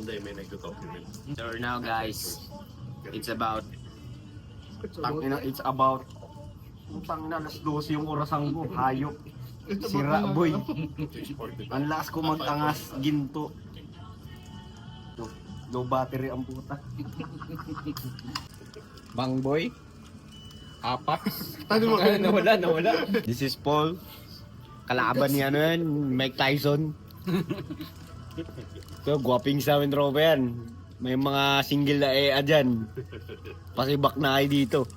maganda may nagdo-document. So now guys, it's about alas 12 yung orasan ko, hayop. Sira boy. Ang lakas ko magtangas, ginto. Low battery ang puta. Bang boy. Apat. Nawala. This is Paul. Kalaban niya yan, Mike Tyson. So, guwaping sa amin tropa yan. May mga single na dyan. Pasibak na ay dito.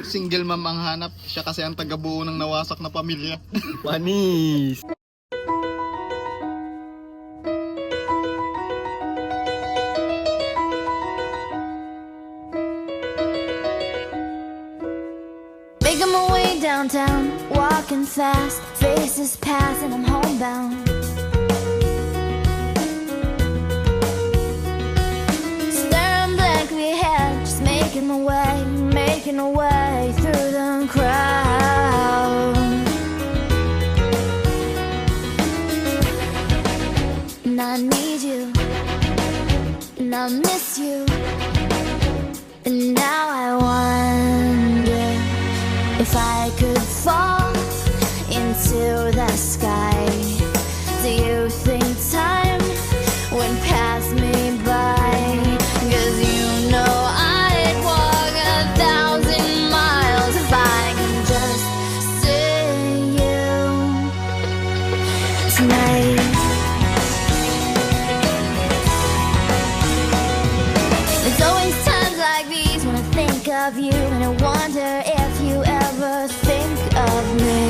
Single mom ang hanap. Siya kasi ang tagabuo ng nawasak na pamilya. Panis! Making my way downtown, walking fast, faces pass and I'm homebound. Staring blankly ahead, just making my way through the crowd. And I need you, and I miss you, and now I wonder if I could fall into the sky. Do you think time would pass me by? 'Cause you know I'd walk 1,000 miles if I could just see you tonight. There's always times like these when I think of you, and I wonder if you ever think of me.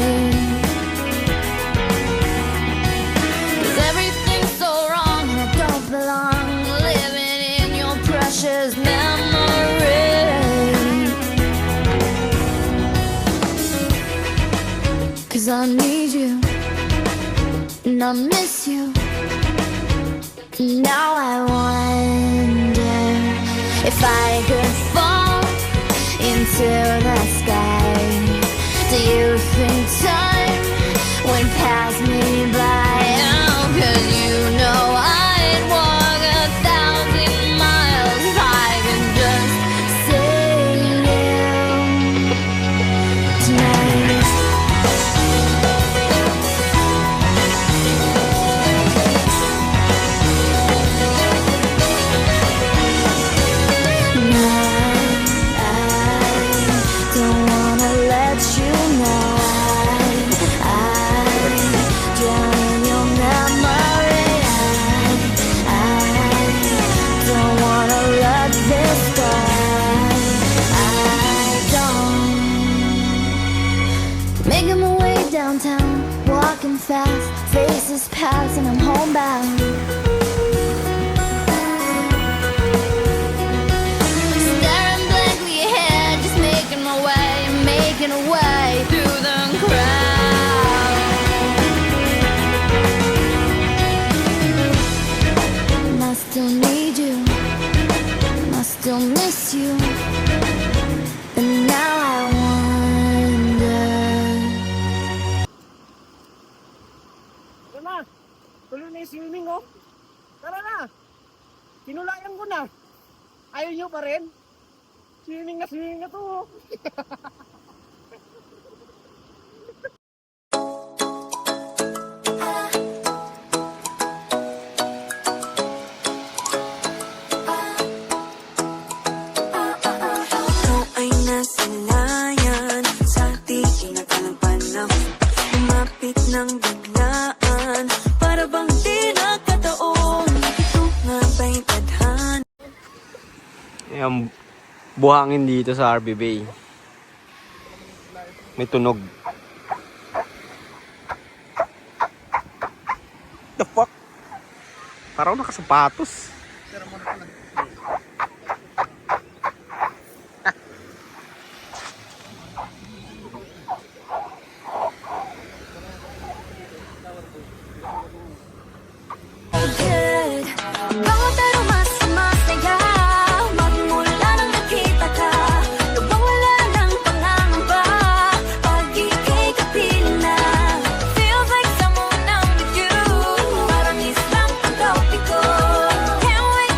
'Cause everything's so wrong and I don't belong living in your precious memory. 'Cause I need you and I miss you. Now I wonder if I could fall into the sky. Do you think time would pass me by? Oh, 'cause you know I'd walk 1,000 miles if I could just see you tonight. Making my way downtown, walking fast, faces pass and I'm homebound. Staring blankly ahead, just making my way through the crowd. And I still need you, and I still miss you, and now I wonder. Tara na! Tuloy na yung swimming, oh! Tara na! Kinulayan ko na! Ayaw nyo pa rin? Swimming na to, oh! Ikaw ay nasanayan sa di inakalang panahon. Lumapit ng biglaan, para bang di nakataon. Ito nga ba'y tadhana? Ayan, buhangin dito sa RB Bay. May tunog. The fuck? Parang nakasapatos. Good. Bago pero mas masaya magmula nang nakita ka. Nawawala ng pangangamba pag ika'y kapiling na. Feels like someone I'm with you. Parang isang pagkapi ko. Can't wait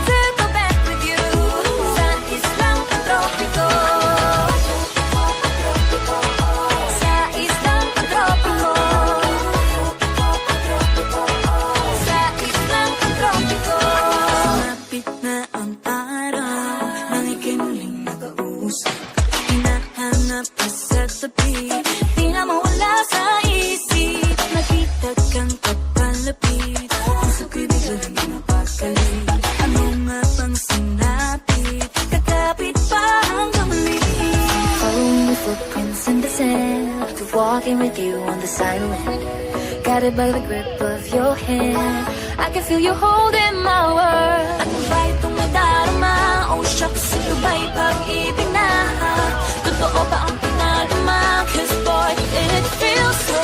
silent. Guided by the grip of your hand, I can feel you holding my world. At ba itong nadarama? Oh shucks, ito ba'y pag-ibig na? Totoo ba ang pinalama? 'Cause boy, it feels so